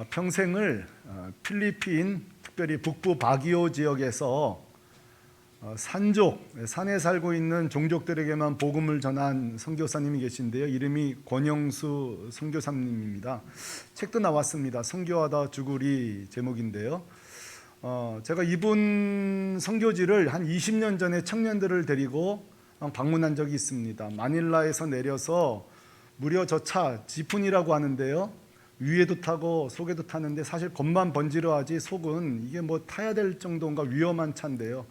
평생을 필리핀 특별히 북부 바기오 지역에서 산에 살고 있는 종족들에게만 복음을 전한 선교사님이 계신데요. 이름이 권영수 선교사님입니다. 책도 나왔습니다. 선교하다 죽으리 제목인데요. 제가 이분 선교지를 한 20년 전에 청년들을 데리고 방문한 적이 있습니다. 마닐라에서 내려서 무려 저 차 지푼이라고 하는데요. 위에도 타고 속에도 타는데 사실 겉만 번지르하지 속은 이게 뭐 타야 될 정도인가 위험한 차인데요.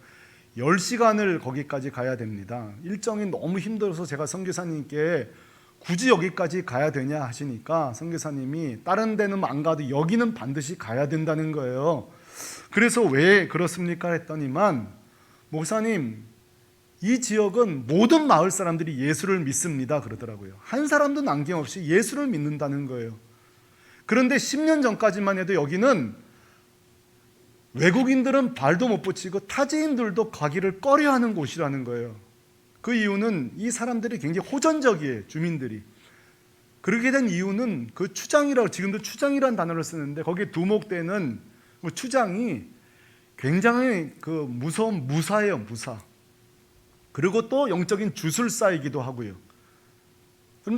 10시간을 거기까지 가야 됩니다. 일정이 너무 힘들어서 제가 선교사님께 굳이 여기까지 가야 되냐 하시니까 선교사님이 다른 데는 안 가도 여기는 반드시 가야 된다는 거예요. 그래서 왜 그렇습니까 했더니만, 목사님 이 지역은 모든 마을 사람들이 예수를 믿습니다 그러더라고요. 한 사람도 남김없이 예수를 믿는다는 거예요. 그런데 10년 전까지만 해도 여기는 외국인들은 발도 못 붙이고 타지인들도 가기를 꺼려하는 곳이라는 거예요. 그 이유는 이 사람들이 굉장히 호전적이에요. 주민들이. 그렇게 된 이유는 그 추장이라고, 지금도 추장이라는 단어를 쓰는데 거기에 두목되는 그 추장이 굉장히 그 무서운 무사예요. 무사. 그리고 또 영적인 주술사이기도 하고요.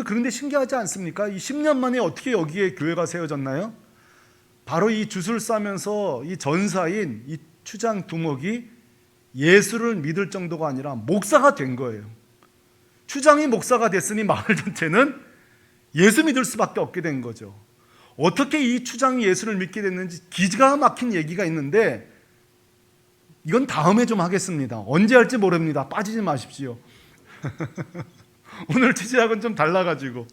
그런데 신기하지 않습니까? 이 10년 만에 어떻게 여기에 교회가 세워졌나요? 바로 이 주술사면서 이 전사인 이 추장 두목이 예수를 믿을 정도가 아니라 목사가 된 거예요. 추장이 목사가 됐으니 마을 전체는 예수 믿을 수밖에 없게 된 거죠. 어떻게 이 추장이 예수를 믿게 됐는지 기가 막힌 얘기가 있는데 이건 다음에 좀 하겠습니다. 언제 할지 모릅니다. 빠지지 마십시오. 오늘 취지하고는 좀 달라가지고,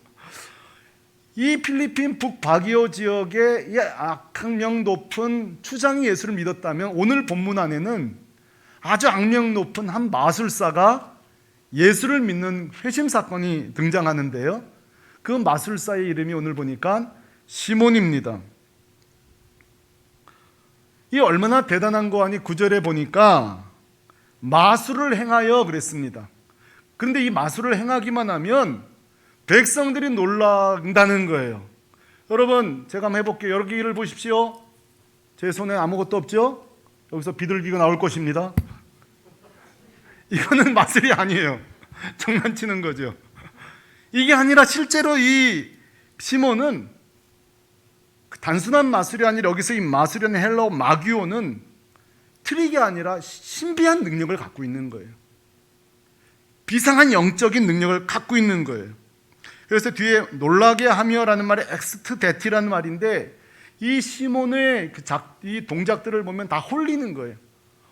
이 필리핀 북바기오 지역의 이 악명 높은 추장이 예수를 믿었다면 오늘 본문 안에는 아주 악명 높은 한 마술사가 예수를 믿는 회심 사건이 등장하는데요. 그 마술사의 이름이 오늘 보니까 시몬입니다. 이 얼마나 대단한 거 아니, 9절에 보니까 마술을 행하여 그랬습니다. 그런데 이 마술을 행하기만 하면 백성들이 놀란다는 거예요. 여러분, 제가 한번 해볼게요. 여기를 보십시오. 제 손에 아무것도 없죠? 여기서 비둘기가 나올 것입니다. 이거는 마술이 아니에요. 장난치는 거죠. 이게 아니라 실제로 이 시몬은 단순한 마술이 아니라 여기서 이 마술이라는 헬라어 마귀오는 트릭이 아니라 신비한 능력을 갖고 있는 거예요. 비상한 영적인 능력을 갖고 있는 거예요. 그래서 뒤에 놀라게 하며라는 말에 엑스트데티라는 말인데, 이 시몬의 이 동작들을 보면 다 홀리는 거예요.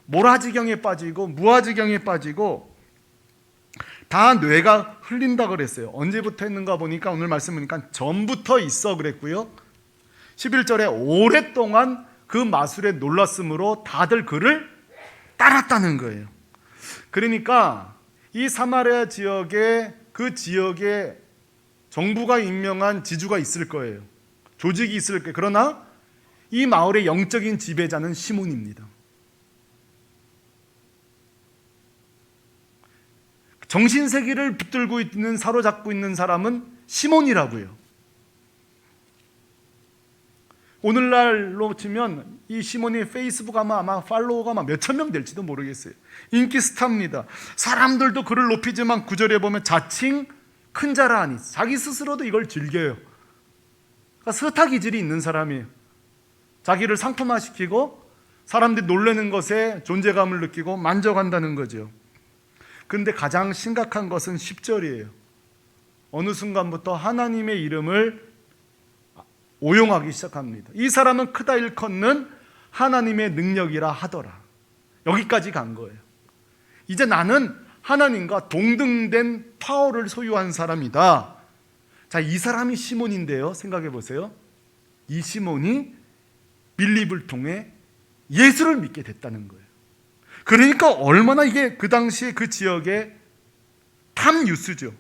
모라지경에 빠지고 무아지경에 빠지고 다 뇌가 흘린다 그랬어요. 언제부터 했는가 보니까 오늘 말씀 보니까 전부터 있어 그랬고요. 11절에 오랫동안 그 마술에 놀랐으므로 다들 그를 따랐다는 거예요. 그러니까 이 사마리아 지역에, 그 지역에 정부가 임명한 지주가 있을 거예요. 조직이 있을 거예요. 그러나 이 마을의 영적인 지배자는 시몬입니다. 정신세계를 붙들고 있는, 사로잡고 있는 사람은 시몬이라고요. 오늘날로 치면 이 시몬이 페이스북 아마 팔로워가 몇천 명 될지도 모르겠어요. 인기 스타입니다. 사람들도 그를 높이지만 9절에 보면 자칭 큰 자라 하니, 자기 스스로도 이걸 즐겨요. 그러니까 스타 기질이 있는 사람이에요. 자기를 상품화시키고 사람들이 놀라는 것에 존재감을 느끼고 만족한다는 거죠. 그런데 가장 심각한 것은 10절이에요. 어느 순간부터 하나님의 이름을 오용하기 시작합니다. 이 사람은 크다 일컫는 하나님의 능력이라 하더라. 여기까지 간 거예요. 이제 나는 하나님과 동등된 파워를 소유한 사람이다. 자, 이 사람이 시몬인데요. 생각해 보세요. 이 시몬이 빌립을 통해 예수를 믿게 됐다는 거예요. 그러니까 얼마나 이게 그 당시에 그 지역의 탑 뉴스죠.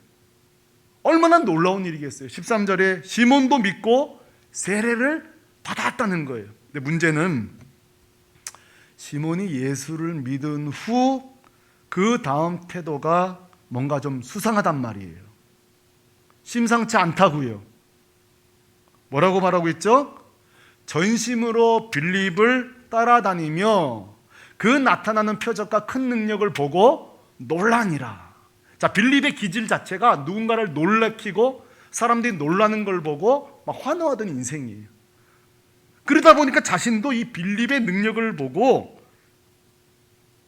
얼마나 놀라운 일이겠어요. 13절에 시몬도 믿고 세례를 받았다는 거예요. 근데 문제는 시몬이 예수를 믿은 후 그 다음 태도가 뭔가 좀 수상하단 말이에요. 심상치 않다고요. 뭐라고 말하고 있죠? 전심으로 빌립을 따라다니며 그 나타나는 표적과 큰 능력을 보고 놀라니라. 자, 빌립의 기질 자체가 누군가를 놀래키고 사람들이 놀라는 걸 보고 막 환호하던 인생이에요. 그러다 보니까 자신도 이 빌립의 능력을 보고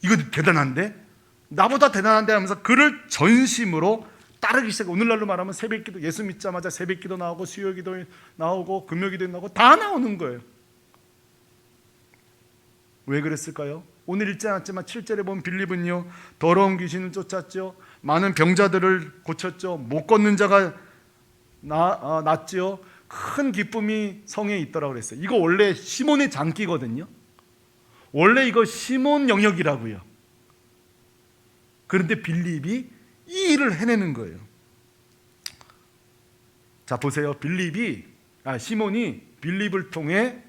이거 대단한데? 나보다 대단한데 하면서 그를 전심으로 따르기 시작해. 오늘날로 말하면 새벽기도, 예수 믿자마자 새벽기도 나오고 수요기도 나오고 금요기도 나오고 다 나오는 거예요. 왜 그랬을까요? 오늘 읽지 않았지만 7절에 보면 빌립은요, 더러운 귀신을 쫓았죠, 많은 병자들을 고쳤죠, 못 걷는 자가 낫죠, 큰 기쁨이 성에 있더라고 그랬어요. 이거 원래 시몬의 장기거든요. 원래 이거 시몬 영역이라고요. 그런데 빌립이 이 일을 해내는 거예요. 자, 보세요. 시몬이 빌립을 통해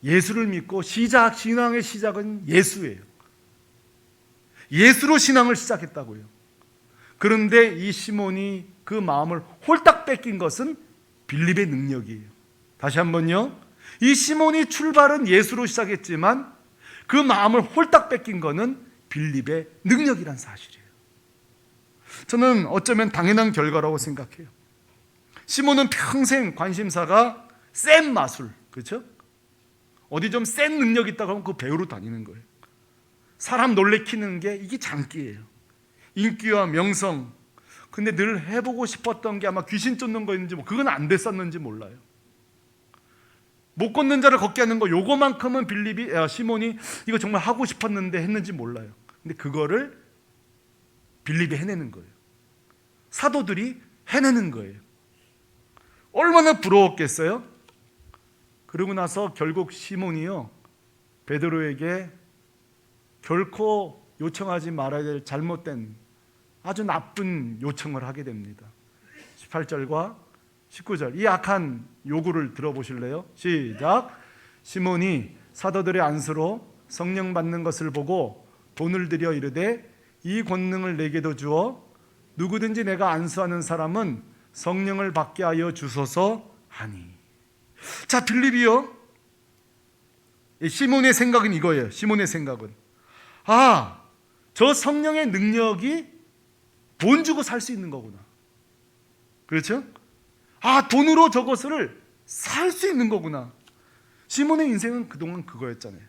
예수를 믿고 신앙의 시작은 예수예요. 예수로 신앙을 시작했다고요. 그런데 이 시몬이 그 마음을 홀딱 뺏긴 것은 빌립의 능력이에요. 다시 한번요. 이 시몬이 출발은 예수로 시작했지만 그 마음을 홀딱 뺏긴 것은 빌립의 능력이란 사실이에요. 저는 어쩌면 당연한 결과라고 생각해요. 시몬은 평생 관심사가 센 마술, 그렇죠? 어디 좀 센 능력 있다고 하면 그 배우러 다니는 거예요. 사람 놀래키는 게 이게 장기예요. 인기와 명성. 근데 늘 해보고 싶었던 게 아마 귀신 쫓는 거였는지 그건 안 됐었는지 몰라요. 못 걷는 자를 걷게 하는 거 요거만큼은 시몬이 이거 정말 하고 싶었는데 했는지 몰라요. 근데 그거를 빌립이 해내는 거예요. 사도들이 해내는 거예요. 얼마나 부러웠겠어요? 그러고 나서 결국 시몬이요, 베드로에게 결코 요청하지 말아야 될 잘못된 아주 나쁜 요청을 하게 됩니다. 18절과 19절, 이 악한 요구를 들어보실래요? 시작. 시몬이 사도들의 안수로 성령 받는 것을 보고 돈을 들여 이르되 이 권능을 내게도 주어 누구든지 내가 안수하는 사람은 성령을 받게 하여 주소서 하니. 자, 빌립이요, 시몬의 생각은 이거예요. 시몬의 생각은 저 성령의 능력이 돈 주고 살 수 있는 거구나. 그렇죠? 돈으로 저것을 살 수 있는 거구나. 시몬의 인생은 그동안 그거였잖아요.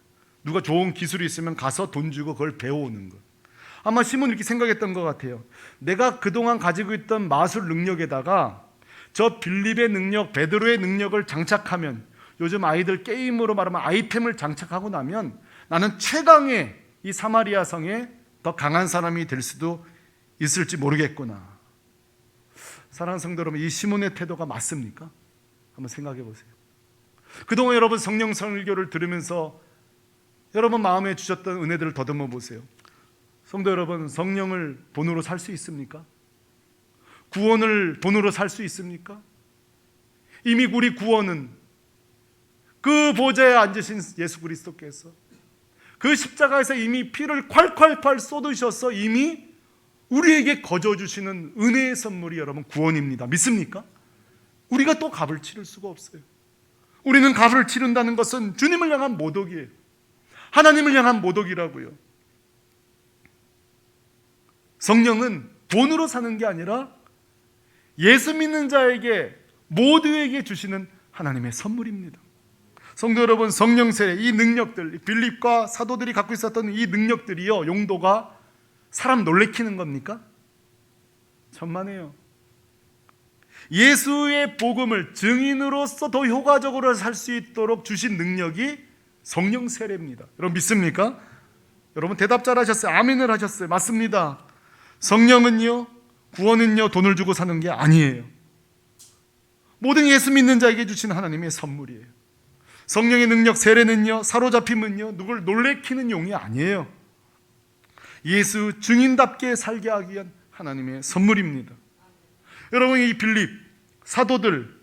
누가 좋은 기술이 있으면 가서 돈 주고 그걸 배워오는 거. 아마 시몬이 이렇게 생각했던 것 같아요. 내가 그동안 가지고 있던 마술 능력에다가 저 빌립의 능력, 베드로의 능력을 장착하면, 요즘 아이들 게임으로 말하면 아이템을 장착하고 나면 나는 최강의 이 사마리아 성에 더 강한 사람이 될 수도 있을지 모르겠구나. 사랑하는 성도 여러분, 이 시몬의 태도가 맞습니까? 한번 생각해 보세요. 그동안 여러분 성령 설교를 들으면서 여러분 마음에 주셨던 은혜들을 더듬어 보세요. 성도 여러분, 성령을 돈으로 살 수 있습니까? 구원을 돈으로 살 수 있습니까? 이미 우리 구원은 그 보좌에 앉으신 예수 그리스도께서 그 십자가에서 이미 피를 콸콸콸 쏟으셔서 이미 우리에게 거저주시는 은혜의 선물이 여러분 구원입니다. 믿습니까? 우리가 또 값을 치를 수가 없어요. 우리는 값을 치른다는 것은 주님을 향한 모독이에요. 하나님을 향한 모독이라고요. 성령은 돈으로 사는 게 아니라 예수 믿는 자에게, 모두에게 주시는 하나님의 선물입니다. 성도 여러분, 성령 세례, 이 능력들, 빌립과 사도들이 갖고 있었던 이 능력들이요, 용도가 사람 놀래키는 겁니까? 천만에요. 예수의 복음을 증인으로서 더 효과적으로 살 수 있도록 주신 능력이 성령 세례입니다. 여러분 믿습니까? 여러분 대답 잘 하셨어요. 아멘을 하셨어요. 맞습니다. 성령은요, 구원은요, 돈을 주고 사는 게 아니에요. 모든 예수 믿는 자에게 주신 하나님의 선물이에요. 성령의 능력, 세례는요, 사로잡힘은요, 누굴 놀래키는 용이 아니에요. 예수 증인답게 살게 하기 위한 하나님의 선물입니다. 여러분, 이 빌립, 사도들,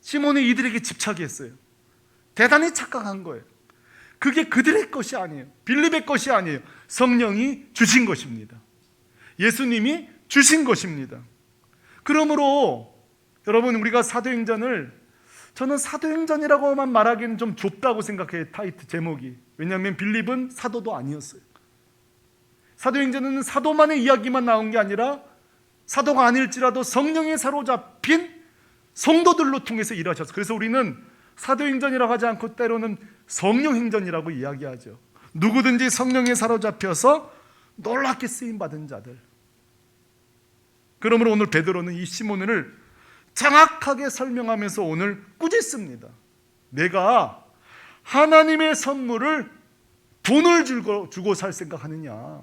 시몬이 이들에게 집착했어요. 대단히 착각한 거예요. 그게 그들의 것이 아니에요. 빌립의 것이 아니에요. 성령이 주신 것입니다. 예수님이 주신 것입니다. 그러므로 여러분, 우리가 사도행전을 저는 사도행전이라고만 말하기는 좀 좁다고 생각해요. 타이틀 제목이. 왜냐하면 빌립은 사도도 아니었어요. 사도행전은 사도만의 이야기만 나온 게 아니라 사도가 아닐지라도 성령에 사로잡힌 성도들로 통해서 일하셨어요. 그래서 우리는 사도행전이라고 하지 않고 때로는 성령행전이라고 이야기하죠. 누구든지 성령에 사로잡혀서 놀랍게 쓰임받은 자들. 그러므로 오늘 베드로는 이 시몬을 정확하게 설명하면서 오늘 꾸짖습니다. 내가 하나님의 선물을 돈을 주고 살 생각하느냐.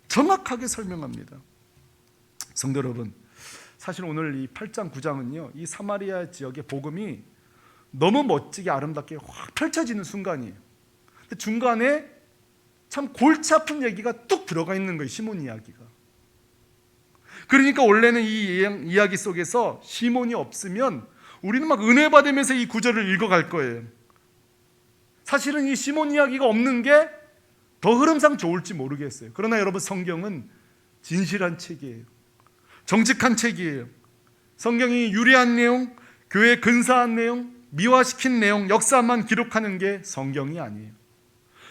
정확하게 설명합니다. 성도 여러분, 사실 오늘 이 8장 9장은요 이 사마리아 지역의 복음이 너무 멋지게 아름답게 확 펼쳐지는 순간이에요. 근데 중간에 참 골치 아픈 얘기가 뚝 들어가 있는 거예요. 시몬 이야기가. 그러니까 원래는 이 이야기 속에서 시몬이 없으면 우리는 막 은혜 받으면서 이 구절을 읽어갈 거예요. 사실은 이 시몬 이야기가 없는 게 더 흐름상 좋을지 모르겠어요. 그러나 여러분, 성경은 진실한 책이에요. 정직한 책이에요. 성경이 유리한 내용, 교회 근사한 내용, 미화시킨 내용, 역사만 기록하는 게 성경이 아니에요.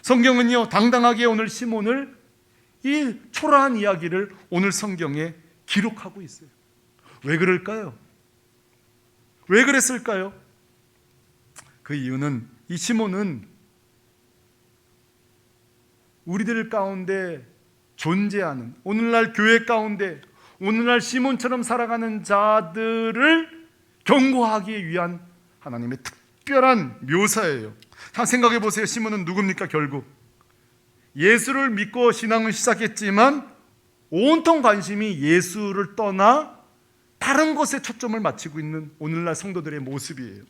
성경은요 당당하게 오늘 시몬을 이 초라한 이야기를 오늘 성경에 기록하고 있어요. 왜 그럴까요? 왜 그랬을까요? 그 이유는 이 시몬은 우리들 가운데 존재하는, 오늘날 교회 가운데 오늘날 시몬처럼 살아가는 자들을 경고하기 위한 하나님의 특별한 묘사예요. 자, 생각해 보세요. 시몬은 누굽니까? 결국 예수를 믿고 신앙을 시작했지만 온통 관심이 예수를 떠나 다른 것에 초점을 맞추고 있는 오늘날 성도들의 모습이에요.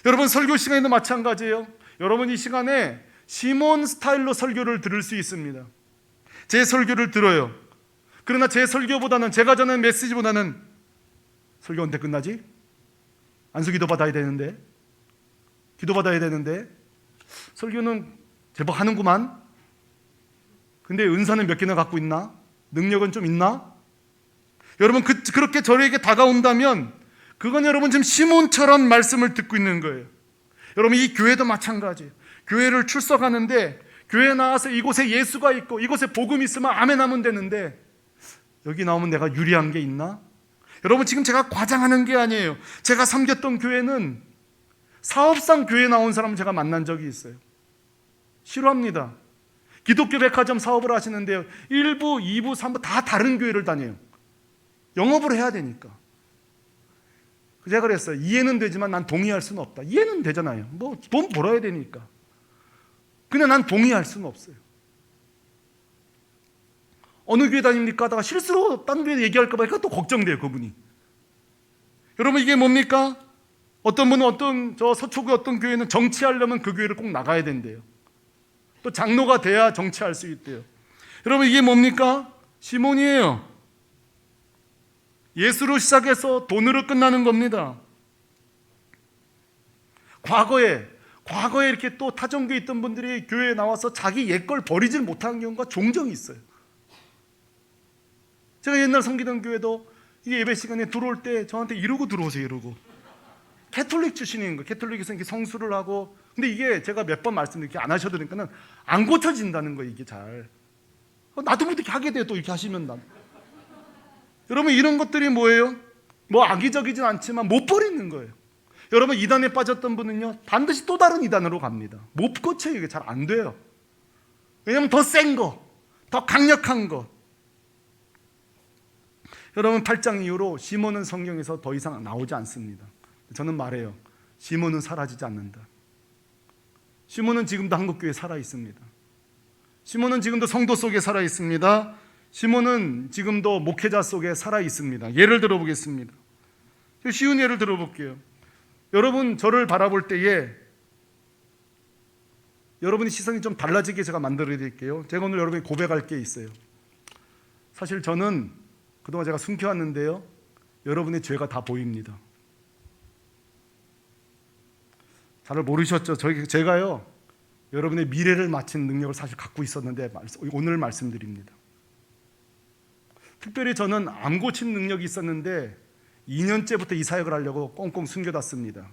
여러분, 설교 시간에도 마찬가지예요. 여러분, 이 시간에 시몬 스타일로 설교를 들을 수 있습니다. 제 설교를 들어요. 그러나 제 설교보다는, 제가 전하는 메시지보다는 설교 언제 끝나지? 안수 기도 받아야 되는데, 기도 받아야 되는데, 설교는 제법 하는구만. 근데 은사는 몇 개나 갖고 있나? 능력은 좀 있나? 여러분, 그렇게 저에게 다가온다면 그건 여러분 지금 시몬처럼 말씀을 듣고 있는 거예요. 여러분, 이 교회도 마찬가지예요. 교회를 출석하는데 교회에 나와서 이곳에 예수가 있고 이곳에 복음이 있으면 아멘 하면 되는데 여기 나오면 내가 유리한 게 있나? 여러분, 지금 제가 과장하는 게 아니에요. 제가 섬겼던 교회는 사업상 교회에 나온 사람 제가 만난 적이 있어요. 싫어합니다. 기독교 백화점 사업을 하시는데요 1부, 2부, 3부 다 다른 교회를 다녀요. 영업을 해야 되니까. 제가 그랬어요. 이해는 되지만 난 동의할 수는 없다. 이해는 되잖아요. 뭐 돈 벌어야 되니까. 근데 난 동의할 수는 없어요. 어느 교회 다닙니까? 하다가 실수로 딴 교회 얘기할까 봐 또 걱정돼요, 그분이. 여러분, 이게 뭡니까? 어떤 분은 저 서초구 어떤 교회는 정치하려면 그 교회를 꼭 나가야 된대요. 또 장로가 돼야 정치할 수 있대요. 여러분, 이게 뭡니까? 시몬이에요. 예수로 시작해서 돈으로 끝나는 겁니다. 과거에 이렇게 또 타종교에 있던 분들이 교회에 나와서 자기 옛걸 버리질 못하는 경우가 종종 있어요. 제가 옛날 섬기던 교회도 이게 예배 시간에 들어올 때 저한테 이러고 들어오세요, 이러고. 캐톨릭 출신인 거예요. 캐톨릭에서 이렇게 성수를 하고. 근데 이게 제가 몇 번 말씀드리게 안 하셔도 되니까는 안 고쳐진다는 거예요, 이게 잘. 나도 뭐 이렇게 하게 돼요, 또 이렇게 하시면. 여러분, 이런 것들이 뭐예요? 뭐 악의적이진 않지만 못 버리는 거예요. 여러분, 이단에 빠졌던 분은요 반드시 또 다른 이단으로 갑니다. 못 고쳐요. 이게 잘 안 돼요. 왜냐하면 더 센 거, 더 강력한 거. 여러분, 8장 이후로 시몬은 성경에서 더 이상 나오지 않습니다. 저는 말해요. 시몬은 사라지지 않는다. 시몬은 지금도 한국교회에 살아 있습니다. 시몬은 지금도 성도 속에 살아 있습니다. 시몬은 지금도 목회자 속에 살아 있습니다. 예를 들어보겠습니다. 쉬운 예를 들어볼게요. 여러분, 저를 바라볼 때에 여러분의 시선이 좀 달라지게 제가 만들어 드릴게요. 제가 오늘 여러분이 고백할 게 있어요. 사실 저는 그동안 제가 숨겨왔는데요 여러분의 죄가 다 보입니다. 잘 모르셨죠? 제가요 여러분의 미래를 맞힌 능력을 사실 갖고 있었는데 오늘 말씀드립니다. 특별히 저는 암 고친 능력이 있었는데 2년째부터 이 사역을 하려고 꽁꽁 숨겨놨습니다.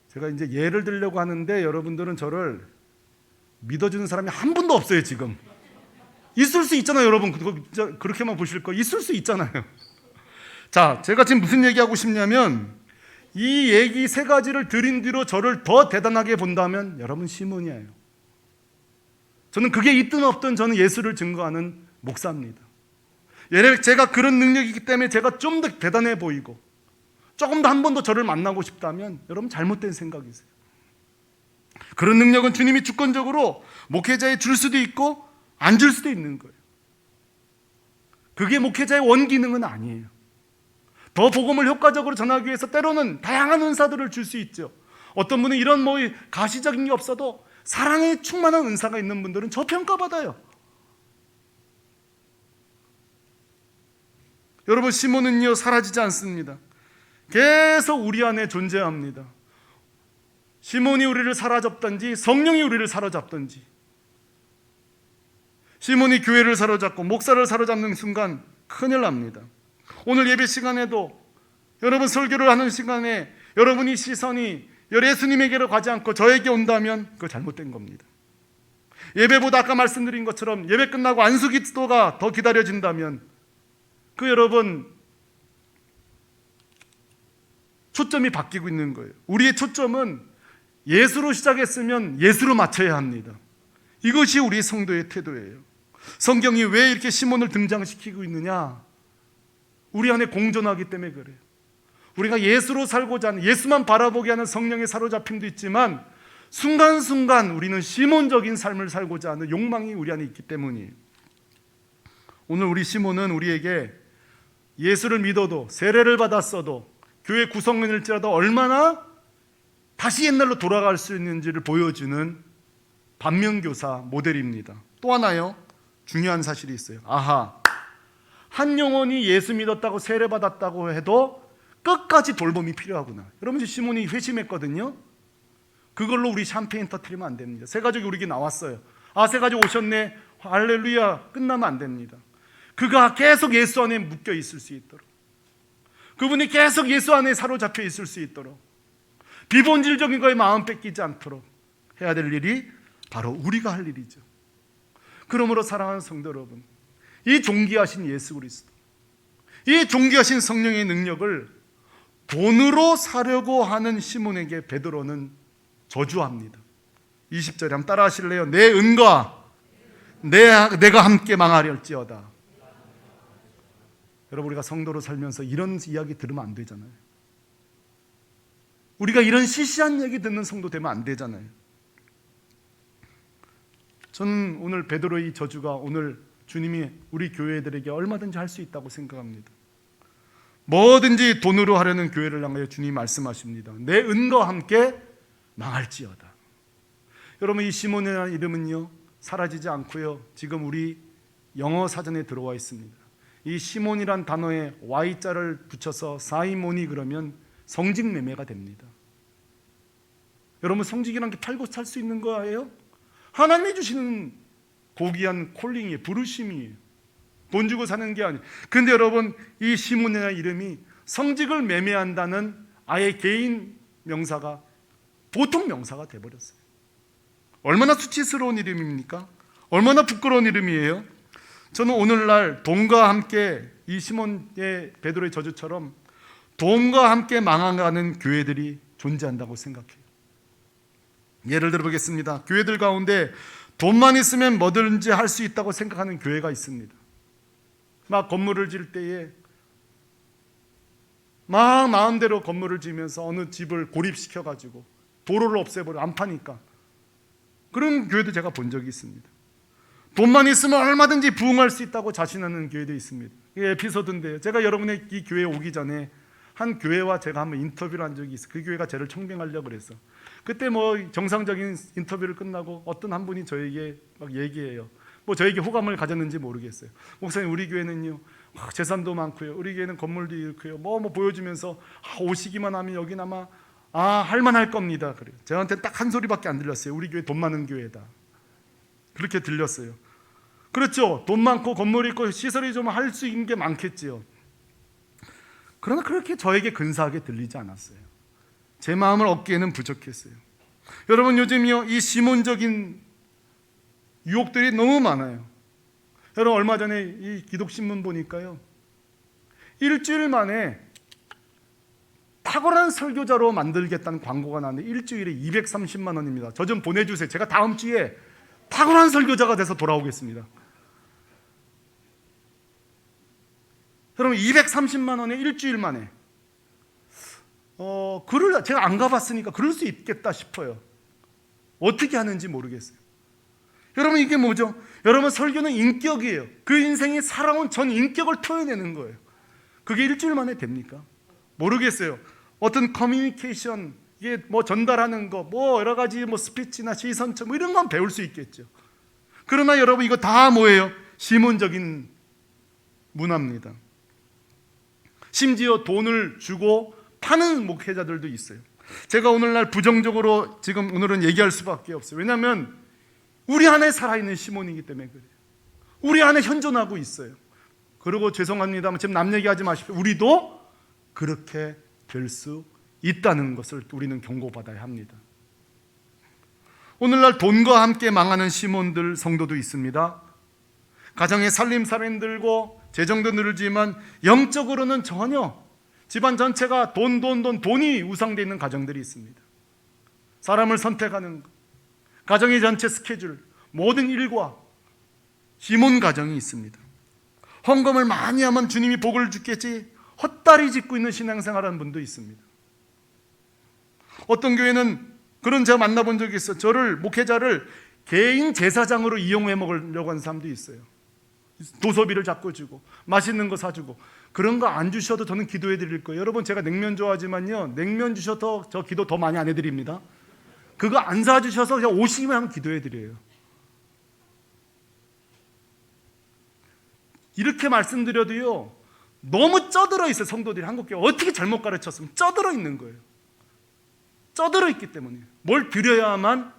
제가 이제 예를 들려고 하는데 여러분들은 저를 믿어주는 사람이 한 분도 없어요. 지금 있을 수 있잖아요. 여러분 그렇게만 보실 거 있을 수 있잖아요. 자, 제가 지금 무슨 얘기하고 싶냐면 이 얘기 세 가지를 드린 뒤로 저를 더 대단하게 본다면 여러분 시몬이에요. 저는 그게 있든 없든 저는 예수를 증거하는 목사입니다. 제가 그런 능력이 있기 때문에 제가 좀 더 대단해 보이고 조금 더 한 번 더 저를 만나고 싶다면 여러분 잘못된 생각이세요. 그런 능력은 주님이 주권적으로 목회자에 줄 수도 있고 안 줄 수도 있는 거예요. 그게 목회자의 원기능은 아니에요. 더 복음을 효과적으로 전하기 위해서 때로는 다양한 은사들을 줄 수 있죠. 어떤 분은 이런 가시적인 게 없어도 사랑에 충만한 은사가 있는 분들은 저평가받아요. 여러분 시몬은요 사라지지 않습니다. 계속 우리 안에 존재합니다. 시몬이 우리를 사로잡든지 성령이 우리를 사로잡든지, 시몬이 교회를 사로잡고 목사를 사로잡는 순간 큰일 납니다. 오늘 예배 시간에도 여러분 설교를 하는 시간에 여러분이 시선이 예수님에게로 가지 않고 저에게 온다면 그거 잘못된 겁니다. 예배보다 아까 말씀드린 것처럼 예배 끝나고 안수기도가 더 기다려진다면 그 여러분 초점이 바뀌고 있는 거예요. 우리의 초점은 예수로 시작했으면 예수로 맞춰야 합니다. 이것이 우리 성도의 태도예요. 성경이 왜 이렇게 시몬을 등장시키고 있느냐? 우리 안에 공존하기 때문에 그래요. 우리가 예수로 살고자 하는, 예수만 바라보게 하는 성령의 사로잡힘도 있지만 순간순간 우리는 시몬적인 삶을 살고자 하는 욕망이 우리 안에 있기 때문이에요. 오늘 우리 시몬은 우리에게 예수를 믿어도 세례를 받았어도 교회 구성원일지라도 얼마나 다시 옛날로 돌아갈 수 있는지를 보여주는 반면교사 모델입니다. 또 하나요, 중요한 사실이 있어요. 한 영혼이 예수 믿었다고 세례 받았다고 해도 끝까지 돌봄이 필요하구나. 여러분 시몬이 회심했거든요. 그걸로 우리 샴페인 터뜨리면 안 됩니다. 새 가족이 우리에게 나왔어요. 새 가족 오셨네, 할렐루야, 끝나면 안 됩니다. 그가 계속 예수 안에 묶여 있을 수 있도록, 그분이 계속 예수 안에 사로잡혀 있을 수 있도록, 비본질적인 거에 마음 뺏기지 않도록 해야 될 일이 바로 우리가 할 일이죠. 그러므로 사랑하는 성도 여러분, 이 존귀하신 예수 그리스도, 이 존귀하신 성령의 능력을 돈으로 사려고 하는 시몬에게 베드로는 저주합니다. 20절에 한번 따라 하실래요? 내 은과 내가 함께 망하려할지어다. 여러분 우리가 성도로 살면서 이런 이야기 들으면 안 되잖아요. 우리가 이런 시시한 얘기 듣는 성도 되면 안 되잖아요. 저는 오늘 베드로의 저주가 오늘 주님이 우리 교회들에게 얼마든지 할 수 있다고 생각합니다. 뭐든지 돈으로 하려는 교회를 향하여 주님이 말씀하십니다. 내 은과 함께 망할지어다. 여러분 이 시몬이라는 이름은요 사라지지 않고요 지금 우리 영어 사전에 들어와 있습니다. 이 시몬이란 단어에 Y자를 붙여서 사이몬이 그러면 성직 매매가 됩니다. 여러분 성직이란 게 팔고 살 수 있는 거예요? 하나님이 주시는 고귀한 콜링이에요. 부르심이에요. 돈 주고 사는 게 아니에요. 그런데 여러분 이 시몬이라는 이름이 성직을 매매한다는 아예 개인 명사가 보통 명사가 돼버렸어요. 얼마나 수치스러운 이름입니까? 얼마나 부끄러운 이름이에요? 저는 오늘날 돈과 함께 이 시몬의 베드로의 저주처럼 돈과 함께 망해가는 교회들이 존재한다고 생각해요. 예를 들어 보겠습니다. 교회들 가운데 돈만 있으면 뭐든지 할 수 있다고 생각하는 교회가 있습니다. 막 건물을 지을 때에 막 마음대로 건물을 지으면서 어느 집을 고립시켜가지고 도로를 없애버려, 안 파니까. 그런 교회도 제가 본 적이 있습니다. 돈만 있으면 얼마든지 부흥할 수 있다고 자신하는 교회도 있습니다. 이게 에피소드인데요. 제가 여러분의 이 교회에 오기 전에 한 교회와 제가 한번 인터뷰를 한 적이 있어요. 그 교회가 저를 청빙하려고 그래서 그때 정상적인 인터뷰를 끝나고 어떤 한 분이 저에게 막 얘기해요. 저에게 호감을 가졌는지 모르겠어요. 목사님 우리 교회는요 재산도 많고요, 우리 교회는 건물도 있고요, 보여주면서 오시기만 하면 여긴 아마 할만할 겁니다. 그래요. 저한테는 딱 한 소리밖에 안 들렸어요. 우리 교회 돈 많은 교회다. 그렇게 들렸어요. 그렇죠. 돈 많고 건물 있고 시설이 좀 할 수 있는 게 많겠지요. 그러나 그렇게 저에게 근사하게 들리지 않았어요. 제 마음을 얻기에는 부족했어요. 여러분, 요즘요 이 시몬적인 유혹들이 너무 많아요. 여러분, 얼마 전에 이 기독신문 보니까요, 일주일 만에 탁월한 설교자로 만들겠다는 광고가 나왔는데 일주일에 230만 원입니다. 저 좀 보내주세요. 제가 다음 주에 탁월한 설교자가 돼서 돌아오겠습니다. 여러분, 230만 원에 일주일 만에 글을 제가 안 가봤으니까 그럴 수 있겠다 싶어요. 어떻게 하는지 모르겠어요. 여러분, 이게 뭐죠? 여러분, 설교는 인격이에요. 그 인생이 살아온 전 인격을 토해내는 거예요. 그게 일주일 만에 됩니까? 모르겠어요. 어떤 커뮤니케이션, 이게 뭐 전달하는 거, 뭐 여러 가지 뭐 스피치나 시선처 뭐 이런 건 배울 수 있겠죠. 그러나 여러분, 이거 다 뭐예요? 시몬적인 문화입니다. 심지어 돈을 주고 파는 목회자들도 있어요. 제가 오늘날 부정적으로 지금 오늘은 얘기할 수밖에 없어요. 왜냐하면 우리 안에 살아있는 시몬이기 때문에 그래요. 우리 안에 현존하고 있어요. 그리고 죄송합니다만 지금 남 얘기하지 마십시오. 우리도 그렇게 될 수 있다는 것을 우리는 경고받아야 합니다. 오늘날 돈과 함께 망하는 시몬들 성도도 있습니다. 가정에 살림살이 힘들고 재정도 늘지만 영적으로는 전혀 집안 전체가 돈이 우상되어 있는 가정들이 있습니다. 사람을 선택하는 것, 가정의 전체 스케줄, 모든 일과 시몬 가정이 있습니다. 헌금을 많이 하면 주님이 복을 주겠지 헛다리 짚고 있는 신앙생활하는 분도 있습니다. 어떤 교회는 그런 제가 만나본 적이 있어요. 저를, 목회자를 개인 제사장으로 이용해 먹으려고 하는 사람도 있어요. 도서비를 자꾸 주고 맛있는 거 사주고. 그런 거 안 주셔도 저는 기도해 드릴 거예요. 여러분, 제가 냉면 좋아하지만요, 냉면 주셔도 저 기도 더 많이 안 해드립니다. 그거 안 사주셔서 그냥 오시기만 하면 기도해 드려요. 이렇게 말씀드려도요, 너무 쩌들어 있어요. 성도들이 한국교회 어떻게 잘못 가르쳤으면 쩌들어 있는 거예요. 쩌들어 있기 때문에 뭘 드려야만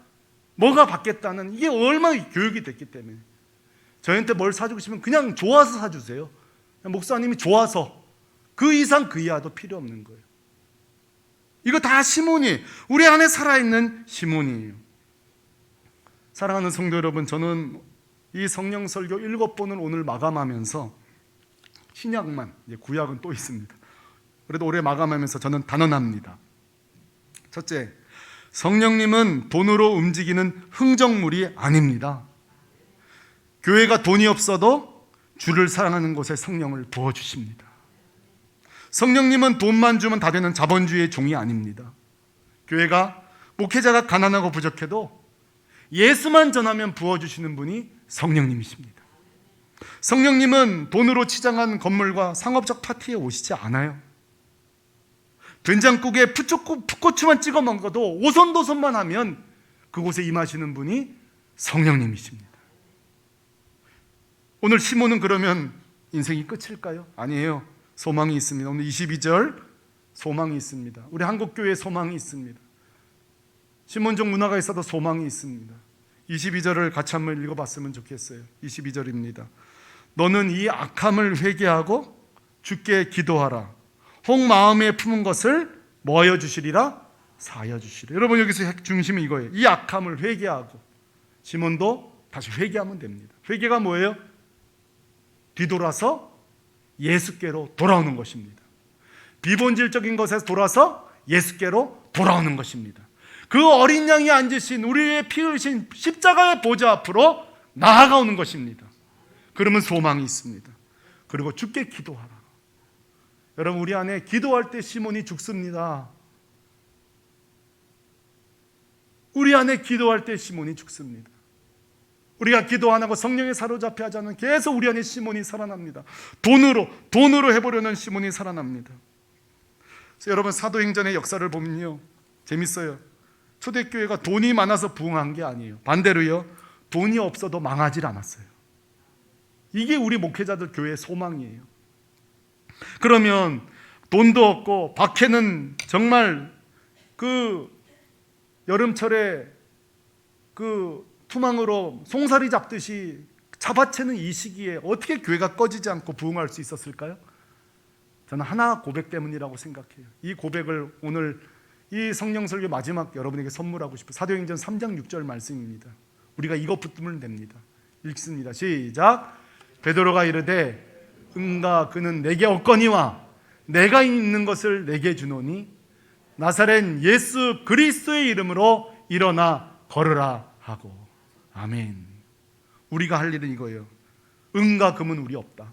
뭐가 받겠다는, 이게 얼마나 교육이 됐기 때문에. 저희한테 뭘 사주고 싶으면 그냥 좋아서 사주세요. 목사님이 좋아서, 그 이상 그 이하도 필요 없는 거예요. 이거 다 시몬이, 우리 안에 살아있는 시몬이에요. 사랑하는 성도 여러분, 저는 이 성령 설교 7번을 오늘 마감하면서 신약만, 이제 구약은 또 있습니다. 그래도 올해 마감하면서 저는 단언합니다. 첫째, 성령님은 돈으로 움직이는 흥정물이 아닙니다. 교회가 돈이 없어도 주를 사랑하는 곳에 성령을 부어주십니다. 성령님은 돈만 주면 다 되는 자본주의의 종이 아닙니다. 교회가, 목회자가 가난하고 부족해도 예수만 전하면 부어주시는 분이 성령님이십니다. 성령님은 돈으로 치장한 건물과 상업적 파티에 오시지 않아요. 된장국에 풋고추만 찍어 먹어도 오손도손만 하면 그곳에 임하시는 분이 성령님이십니다. 오늘 시몬은 그러면 인생이 끝일까요? 아니에요. 소망이 있습니다. 오늘 22절 소망이 있습니다. 우리 한국교회에 소망이 있습니다. 시몬적 문화가 있어도 소망이 있습니다. 22절을 같이 한번 읽어봤으면 좋겠어요. 22절입니다. 너는 이 악함을 회개하고 주께 기도하라. 혹 마음에 품은 것을 뭐 하여 주시리라? 사하여 주시리라. 여러분, 여기서 핵 중심은 이거예요. 이 악함을 회개하고. 시몬도 다시 회개하면 됩니다. 회개가 뭐예요? 뒤돌아서 예수께로 돌아오는 것입니다. 비본질적인 것에서 돌아서 예수께로 돌아오는 것입니다. 그 어린 양이 앉으신, 우리의 피 흘리신 십자가의 보좌 앞으로 나아가오는 것입니다. 그러면 소망이 있습니다. 그리고 주께 기도하라. 여러분, 우리 안에 기도할 때 시몬이 죽습니다. 우리 안에 기도할 때 시몬이 죽습니다. 우리가 기도 안 하고 성령에 사로잡혀 하지 않으면 계속 우리 안에 시몬이 살아납니다. 돈으로 해보려는 시몬이 살아납니다. 여러분, 사도행전의 역사를 보면요, 재밌어요. 초대교회가 돈이 많아서 부흥한 게 아니에요. 반대로요, 돈이 없어도 망하질 않았어요. 이게 우리 목회자들 교회의 소망이에요. 그러면 돈도 없고 박해는 정말 그 여름철에 그 투망으로 송사리 잡듯이 잡아채는 이 시기에 어떻게 교회가 꺼지지 않고 부흥할 수 있었을까요? 저는 하나 고백 때문이라고 생각해요. 이 고백을 오늘 이 성령 설교 마지막 여러분에게 선물하고 싶어요. 사도행전 3장 6절 말씀입니다. 우리가 이것 붙들면 됩니다. 읽습니다. 시작. 베드로가 이르되 응가 그는 내게 없거니와 내가 있는 것을 내게 주노니 나사렛 예수 그리스도의 이름으로 일어나 걸으라 하고. 아멘. 우리가 할 일은 이거예요. 은과 금은 우리 없다.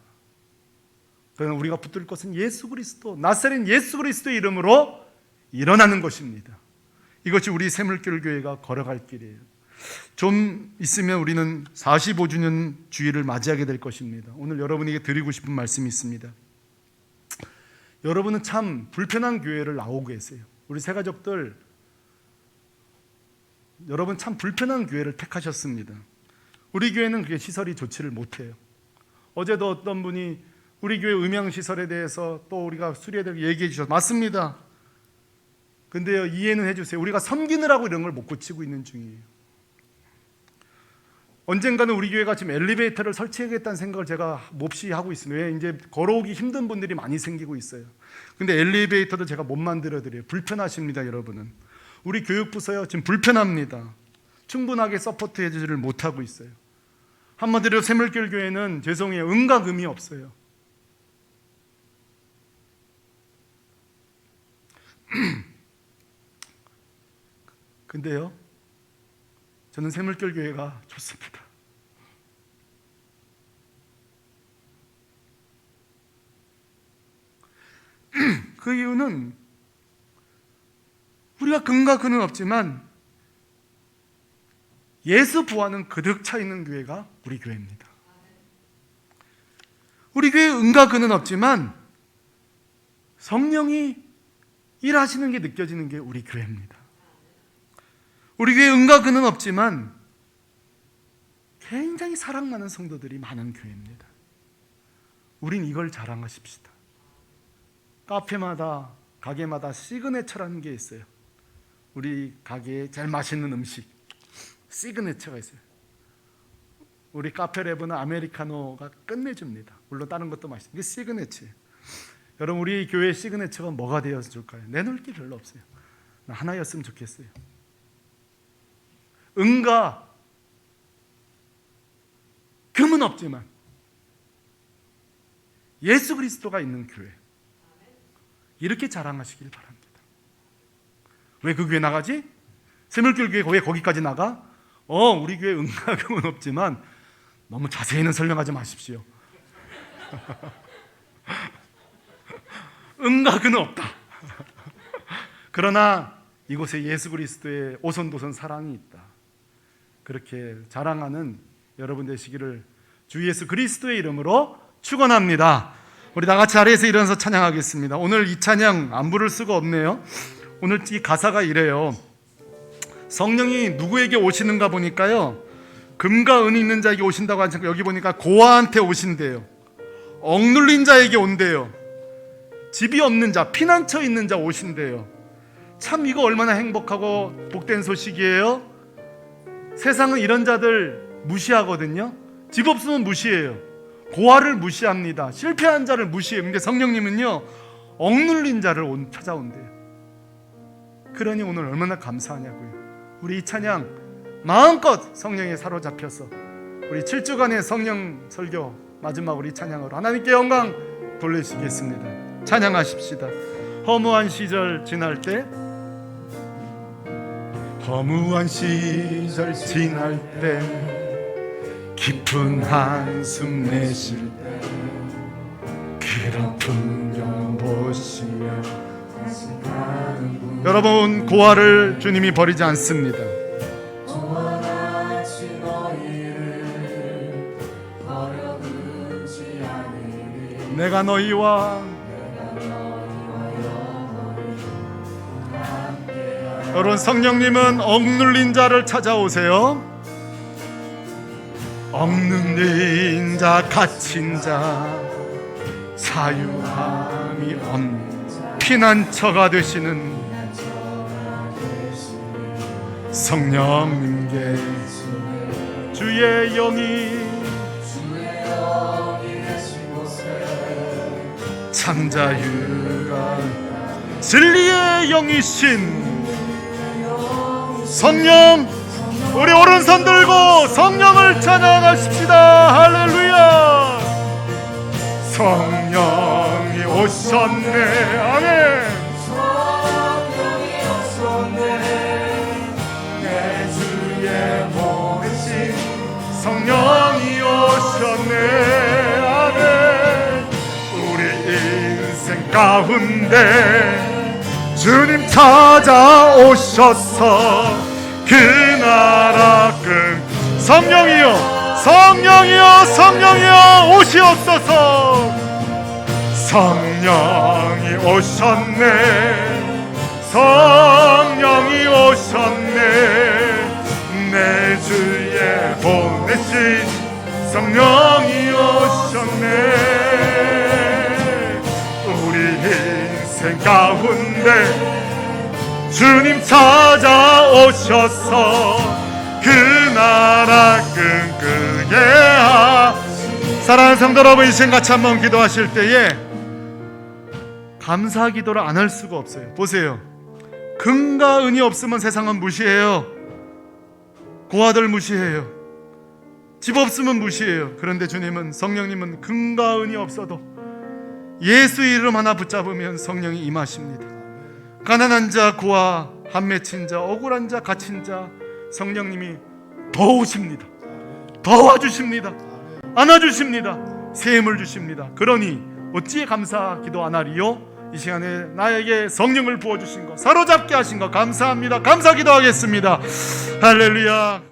그러나 우리가 붙들 것은 예수 그리스도, 나사렛 예수 그리스도의 이름으로 일어나는 것입니다. 이것이 우리 새물길 교회가 걸어갈 길이에요. 좀 있으면 우리는 45주년 주일을 맞이하게 될 것입니다. 오늘 여러분에게 드리고 싶은 말씀이 있습니다. 여러분은 참 불편한 교회를 나오고 계세요. 우리 새가족들, 여러분 참 불편한 교회를 택하셨습니다. 우리 교회는 그게 시설이 좋지를 못해요. 어제도 어떤 분이 우리 교회 음향시설에 대해서 또 우리가 수리해야 얘기해 주셔서 맞습니다. 근데요, 이해는 해주세요. 우리가 섬기느라고 이런 걸 못 고치고 있는 중이에요. 언젠가는 우리 교회가 지금 엘리베이터를 설치하겠다는 생각을 제가 몹시 하고 있습니다. 왜? 이제 걸어오기 힘든 분들이 많이 생기고 있어요. 근데 엘리베이터도 제가 못 만들어 드려요. 불편하십니다, 여러분은. 우리 교육부서요, 지금 불편합니다. 충분하게 서포트해 주지를 못하고 있어요. 한마디로 새물길 교회는 죄송해요, 은과 금이 없어요. 근데요, 저는 새물길 교회가 좋습니다. 그 이유는 우리가 금과 금은 없지만 예수 부활은 그득 차 있는 교회가 우리 교회입니다. 우리 교회에 은과 금은 없지만 성령이 일하시는 게 느껴지는 게 우리 교회입니다. 우리 교회에 은과 금은 없지만 굉장히 사랑 많은 성도들이 많은 교회입니다. 우린 이걸 자랑하십시다. 카페마다, 가게마다 시그네처라는 게 있어요. 우리 가게에 제일 맛있는 음식 시그네처가 있어요. 우리 카페레브는 아메리카노가 끝내줍니다. 물론 다른 것도 맛있어요. 이게 시그네처예요. 여러분, 우리 교회 시그네처가 뭐가 되어서 좋을까요? 내놓을 게 별로 없어요. 하나였으면 좋겠어요. 은과 금은 없지만 예수 그리스도가 있는 교회, 이렇게 자랑하시길 바랍니다. 왜 그 교회 나가지? 새물길 교회 왜 거기까지 나가? 우리 교회 은과 금은 없지만 너무 자세히는 설명하지 마십시오. 은과 금은 없다. 그러나 이곳에 예수 그리스도의 오손도손 사랑이 있다. 그렇게 자랑하는 여러분 되시기를 주 예수 그리스도의 이름으로 축원합니다. 우리 다 같이 자리에서 일어나서 찬양하겠습니다. 오늘 이 찬양 안 부를 수가 없네요. 오늘 이 가사가 이래요. 성령이 누구에게 오시는가 보니까요, 금과 은이 있는 자에게 오신다고 하니까 여기 보니까 고아한테 오신대요. 억눌린 자에게 온대요. 집이 없는 자, 피난처 있는 자 오신대요. 참 이거 얼마나 행복하고 복된 소식이에요. 세상은 이런 자들 무시하거든요. 집 없으면 무시해요. 고아를 무시합니다. 실패한 자를 무시해요. 근데 성령님은요, 억눌린 자를 찾아온대요. 그러니 오늘 얼마나 감사하냐고요. 우리 이 찬양 마음껏 성령에 사로잡혀서 우리 7주간의 성령 설교 마지막으로 이 찬양으로 하나님께 영광 돌리시겠습니다. 찬양하십시다. 허무한 시절 지날 때, 허무한 시절 지날 때, 깊은 한숨 내쉴 때, 그런 풍경 보시며 여러분, 고아를 주님이 버리지 않습니다. 내가 너희와 여러분, 성령님은 억눌린 자를 찾아오세요. 억눌린 자, 갇힌 자, 자유함이 없는 피난처가 되시는 성령님께 주의 영이 창자유가 진리의 영이신 성령, 우리 오른손 들고 성령을 찬양하십시다. 할렐루야. 성령이 오셨네. 아멘. 성령이 오셨네. 내 주의 보내신 성령이 오셨네. 아멘. 우리 인생 가운데 주님 찾아오셔서 그 나라 끈 성령이여, 성령이여, 성령이여 오시옵소서. 성령이 오셨네. 성령이 오셨네. 내 주에 보내신 성령이 오셨네. 우리 인생 가운데 주님 찾아오셔서 그 나라 끈끈하게 사랑하는 성도 여러분, 이 시간 같이 한번 기도하실 때에 감사 기도를 안 할 수가 없어요. 보세요. 금과 은이 없으면 세상은 무시해요. 고아들 무시해요. 집 없으면 무시해요. 그런데 주님은, 성령님은 금과 은이 없어도 예수 이름 하나 붙잡으면 성령이 임하십니다. 가난한 자, 고아, 한 맺힌 자, 억울한 자, 갇힌 자, 성령님이 도우십니다. 도와주십니다. 안아주십니다. 새 힘을 주십니다. 그러니 어찌 감사 기도 안 하리요? 이 시간에 나에게 성령을 부어주신 것, 사로잡게 하신 것 감사합니다. 감사 기도하겠습니다. 할렐루야.